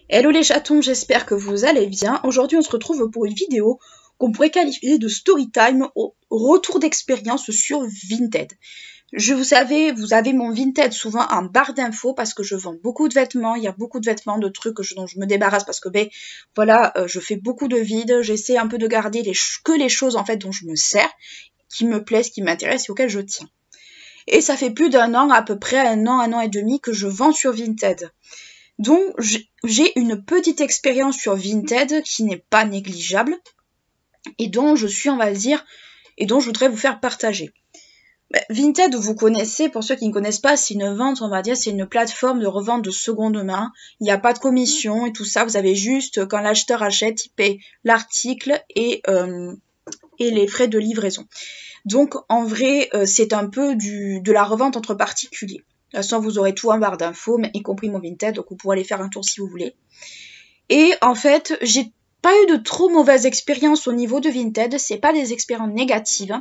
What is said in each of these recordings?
Hello les chatons, j'espère que vous allez bien. Aujourd'hui on se retrouve pour une vidéo qu'on pourrait qualifier de storytime au retour d'expérience sur Vinted. Vous avez mon Vinted souvent en barre d'infos parce que je vends beaucoup de vêtements, il y a beaucoup de vêtements, de trucs dont je me débarrasse parce que je fais beaucoup de vide, j'essaie un peu de garder que les choses en fait dont je me sers, qui me plaisent, qui m'intéressent et auxquelles je tiens. Et ça fait plus d'un an, à peu près un an et demi que je vends sur Vinted. Donc j'ai une petite expérience sur Vinted qui n'est pas négligeable et dont je voudrais vous faire partager. Vinted, vous connaissez, pour ceux qui ne connaissent pas, c'est une vente, on va dire, c'est une plateforme de revente de seconde main. Il n'y a pas de commission et tout ça, vous avez juste, quand l'acheteur achète, il paye l'article et les frais de livraison. Donc en vrai, c'est un peu de la revente entre particuliers. De toute façon, vous aurez tout en barre d'infos, y compris mon Vinted, donc vous pourrez aller faire un tour si vous voulez. Et en fait, j'ai pas eu de trop mauvaise expérience au niveau de Vinted, c'est pas des expériences négatives.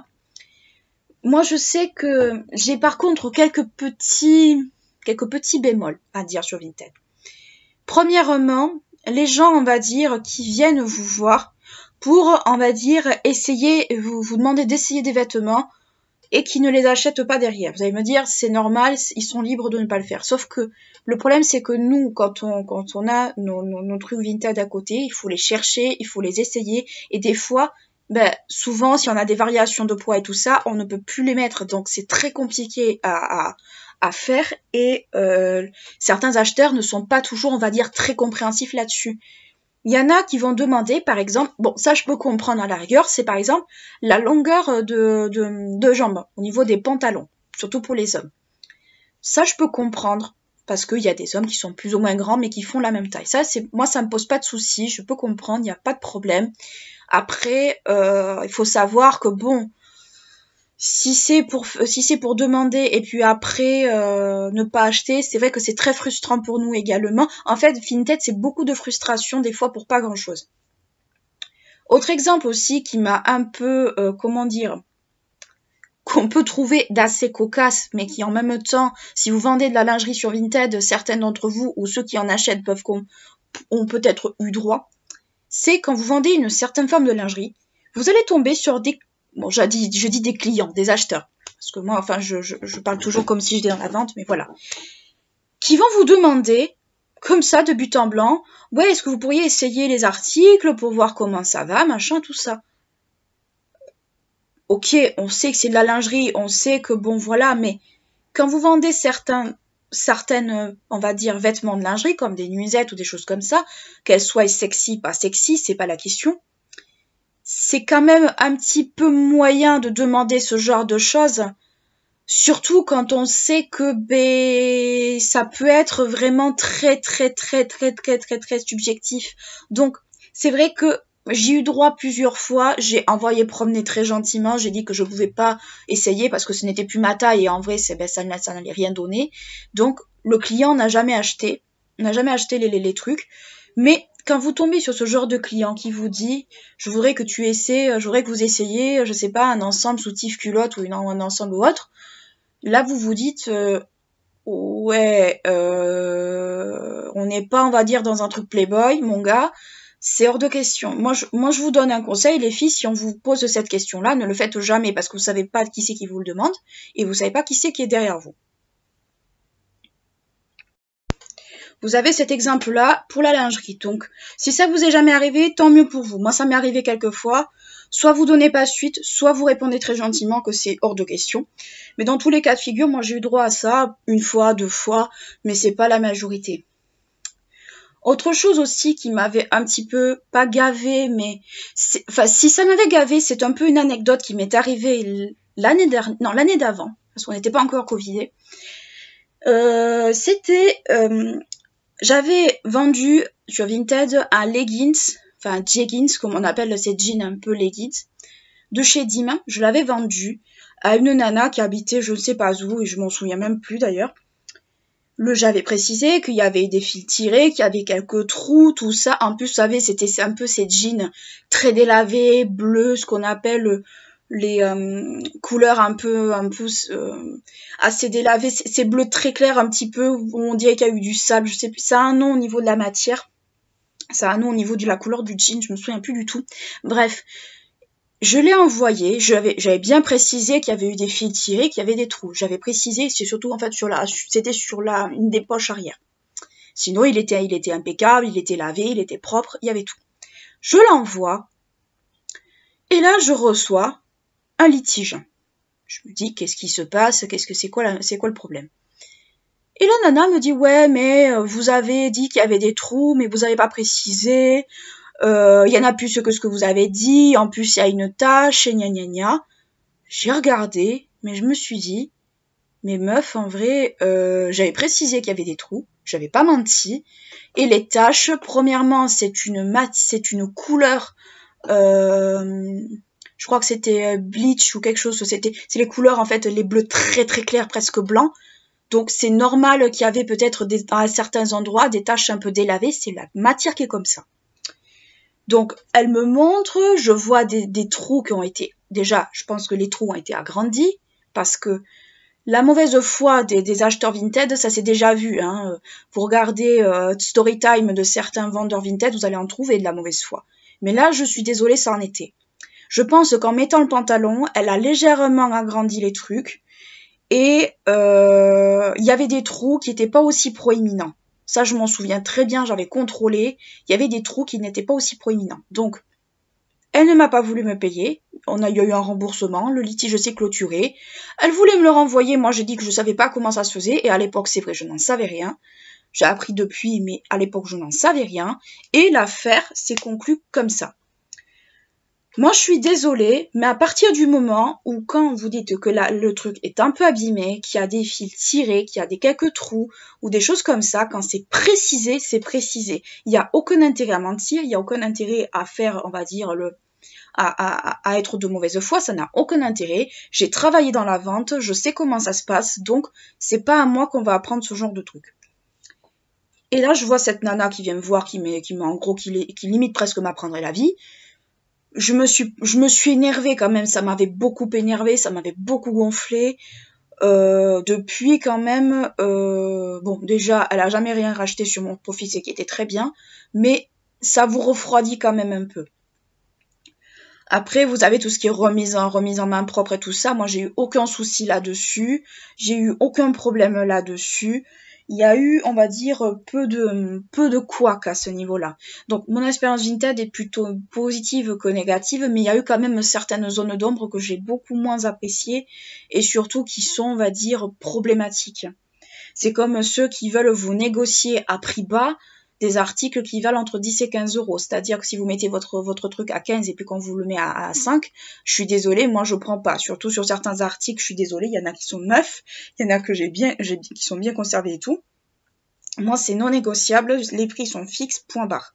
Moi, je sais que j'ai par contre quelques petits bémols à dire sur Vinted. Premièrement, les gens, on va dire, qui viennent vous voir pour, on va dire, vous demander d'essayer des vêtements et qui ne les achètent pas derrière. Vous allez me dire, c'est normal, ils sont libres de ne pas le faire. Sauf que le problème, c'est que nous, quand on a nos trucs Vinted à côté, il faut les chercher, il faut les essayer, et des fois, souvent, si on a des variations de poids et tout ça, on ne peut plus les mettre. Donc, c'est très compliqué à faire, et certains acheteurs ne sont pas toujours, on va dire, très compréhensifs là-dessus. Il y en a qui vont demander, par exemple, bon, ça je peux comprendre à la rigueur, c'est par exemple la longueur de jambes au niveau des pantalons, surtout pour les hommes. Ça je peux comprendre, parce qu'il y a des hommes qui sont plus ou moins grands, mais qui font la même taille. Moi ça me pose pas de soucis, je peux comprendre, il n'y a pas de problème. Après, il faut savoir que bon, si c'est pour demander et puis après ne pas acheter, c'est vrai que c'est très frustrant pour nous également. En fait, Vinted, c'est beaucoup de frustration des fois pour pas grand-chose. Autre exemple aussi qui m'a un peu, qu'on peut trouver d'assez cocasse, mais qui en même temps, si vous vendez de la lingerie sur Vinted, certains d'entre vous ou ceux qui en achètent ont peut-être eu droit, c'est quand vous vendez une certaine forme de lingerie, vous allez tomber sur je dis des clients, des acheteurs, parce que moi, enfin, je parle toujours comme si j'étais dans la vente, mais voilà, qui vont vous demander, comme ça, de but en blanc, ouais, est-ce que vous pourriez essayer les articles pour voir comment ça va, machin, tout ça. Ok, on sait que c'est de la lingerie, on sait que bon, voilà, mais quand vous vendez certaines, on va dire, vêtements de lingerie, comme des nuisettes ou des choses comme ça, qu'elles soient sexy, pas sexy, c'est pas la question. C'est quand même un petit peu moyen de demander ce genre de choses, surtout quand on sait que ça peut être vraiment très subjectif. Donc c'est vrai que j'ai eu droit plusieurs fois, j'ai envoyé promener très gentiment, j'ai dit que je pouvais pas essayer parce que ce n'était plus ma taille et en vrai ça n'allait rien donner. Donc le client n'a jamais acheté les trucs, mais quand vous tombez sur ce genre de client qui vous dit je voudrais que vous essayiez, je sais pas, un ensemble soutif culotte ou un ensemble ou autre, là vous vous dites on n'est pas, on va dire, dans un truc Playboy, mon gars, c'est hors de question. Moi je vous donne un conseil, les filles, si on vous pose cette question-là, ne le faites jamais parce que vous savez pas qui c'est qui vous le demande et vous savez pas qui c'est qui est derrière vous. Vous avez cet exemple-là pour la lingerie. Donc, si ça vous est jamais arrivé, tant mieux pour vous. Moi, ça m'est arrivé quelques fois. Soit vous donnez pas suite, soit vous répondez très gentiment que c'est hors de question. Mais dans tous les cas de figure, moi, j'ai eu droit à ça une fois, 2 fois, mais c'est pas la majorité. Autre chose aussi qui m'avait un petit peu, pas gavé, mais si ça m'avait gavé, c'est un peu une anecdote qui m'est arrivée l'année d'avant, parce qu'on n'était pas encore covidé. J'avais vendu sur Vinted un leggings, enfin jeggings comme on appelle ces jeans un peu leggings, de chez Dim. Je l'avais vendu à une nana qui habitait je ne sais pas où et je m'en souviens même plus d'ailleurs. J'avais précisé qu'il y avait des fils tirés, qu'il y avait quelques trous, tout ça. En plus, vous savez, c'était un peu ces jeans très délavés, bleus, ce qu'on appelle les couleurs un peu assez délavées. C'est bleu très clair un petit peu, on dirait qu'il y a eu du sable, je sais plus. Ça a un nom au niveau de la matière. Ça a un nom au niveau de la couleur du jean, je me souviens plus du tout. Bref, je l'ai envoyé, j'avais bien précisé qu'il y avait eu des fils tirés, qu'il y avait des trous. J'avais précisé, c'est surtout en fait c'était sur une des poches arrière. Sinon, il était impeccable, il était lavé, il était propre, il y avait tout. Je l'envoie, et là, je reçois un litige. Je me dis, qu'est-ce qui se passe? C'est quoi le problème? Et la nana me dit, ouais, mais vous avez dit qu'il y avait des trous, mais vous n'avez pas précisé. Il y en a plus que ce que vous avez dit. En plus, il y a une tache, et gna gna gna. J'ai regardé, mais je me suis dit, mais meuf, en vrai, j'avais précisé qu'il y avait des trous. J'avais pas menti. Et les taches, premièrement, c'est une couleur. Je crois que c'était bleach ou quelque chose. C'est les couleurs en fait, les bleus très très clairs, presque blancs. Donc c'est normal qu'il y avait peut-être à certains endroits des taches un peu délavées. C'est la matière qui est comme ça. Donc elle me montre, je vois des trous qui ont été... Déjà, je pense que les trous ont été agrandis parce que la mauvaise foi des acheteurs Vinted, ça s'est déjà vu. Hein. Vous regardez Storytime de certains vendeurs Vinted, vous allez en trouver de la mauvaise foi. Mais là, je suis désolée, ça en était. Je pense qu'en mettant le pantalon, elle a légèrement agrandi les trucs. Et il y avait des trous qui n'étaient pas aussi proéminents. Ça, je m'en souviens très bien, j'avais contrôlé. Il y avait des trous qui n'étaient pas aussi proéminents. Donc, elle ne m'a pas voulu me payer. Il y a eu un remboursement, le litige s'est clôturé. Elle voulait me le renvoyer, moi j'ai dit que je ne savais pas comment ça se faisait. Et à l'époque, c'est vrai, je n'en savais rien. J'ai appris depuis, mais à l'époque, je n'en savais rien. Et l'affaire s'est conclue comme ça. Moi, je suis désolée, mais à partir du moment où, quand vous dites que le truc est un peu abîmé, qu'il y a des fils tirés, qu'il y a quelques trous, ou des choses comme ça, quand c'est précisé, c'est précisé. Il n'y a aucun intérêt à mentir, il n'y a aucun intérêt à faire, on va dire, à être de mauvaise foi, ça n'a aucun intérêt. J'ai travaillé dans la vente, je sais comment ça se passe, donc c'est pas à moi qu'on va apprendre ce genre de truc. Et là, je vois cette nana qui vient me voir, qui limite presque m'apprendrait la vie. Je me suis énervée quand même, ça m'avait beaucoup énervée, ça m'avait beaucoup gonflé. Depuis quand même, bon déjà, elle a jamais rien racheté sur mon profil, c'est qui était très bien, mais ça vous refroidit quand même un peu. Après, vous avez tout ce qui est remise en main propre et tout ça. Moi, j'ai eu aucun souci là-dessus, j'ai eu aucun problème là-dessus. Il y a eu, on va dire, peu de couac à ce niveau-là. Donc, mon expérience Vinted est plutôt positive que négative, mais il y a eu quand même certaines zones d'ombre que j'ai beaucoup moins appréciées et surtout qui sont, on va dire, problématiques. C'est comme ceux qui veulent vous négocier à prix bas des articles qui valent entre 10 et 15 euros. C'est-à-dire que si vous mettez votre truc à 15 et puis qu'on vous le met à 5, je suis désolée, moi je prends pas. Surtout sur certains articles, je suis désolée, il y en a qui sont neufs, il y en a que qui sont bien conservés et tout. Moi, c'est non négociable, les prix sont fixes, point barre.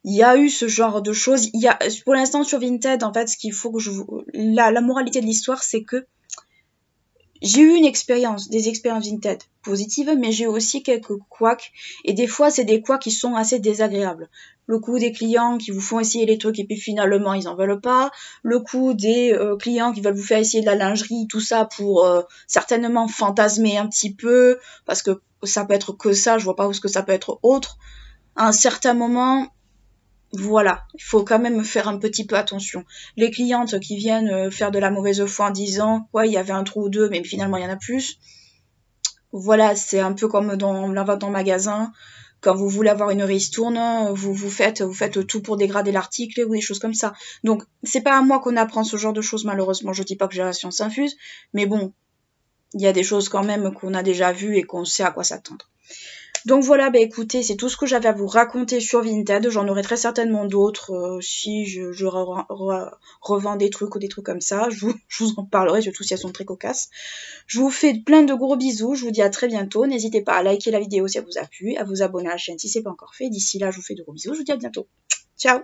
Il y a eu ce genre de choses. Pour l'instant, sur Vinted, en fait, ce qu'il faut que la moralité de l'histoire, c'est que j'ai eu des expériences Vinted positives, mais j'ai eu aussi quelques couacs. Et des fois, c'est des couacs qui sont assez désagréables. Le coup des clients qui vous font essayer les trucs et puis finalement, ils en veulent pas. Le coup des clients qui veulent vous faire essayer de la lingerie, tout ça pour certainement fantasmer un petit peu. Parce que ça peut être que ça, je vois pas où est-ce que ça peut être autre. À un certain moment... Voilà, il faut quand même faire un petit peu attention. Les clientes qui viennent faire de la mauvaise foi en disant « Ouais, il y avait un trou ou deux, mais finalement, il y en a plus. » Voilà, c'est un peu comme dans la vente en magasin. Quand vous voulez avoir une ristourne, vous faites tout pour dégrader l'article ou des choses comme ça. Donc, c'est pas à moi qu'on apprend ce genre de choses, malheureusement. Je dis pas que j'ai la science infuse, mais bon, il y a des choses quand même qu'on a déjà vues et qu'on sait à quoi s'attendre. Donc voilà, bah écoutez, c'est tout ce que j'avais à vous raconter sur Vinted. J'en aurai très certainement d'autres si je revends des trucs ou des trucs comme ça. Je vous en parlerai, surtout si elles sont très cocasses. Je vous fais plein de gros bisous. Je vous dis à très bientôt. N'hésitez pas à liker la vidéo si elle vous a plu, à vous abonner à la chaîne si c'est pas encore fait. D'ici là, je vous fais de gros bisous. Je vous dis à bientôt. Ciao!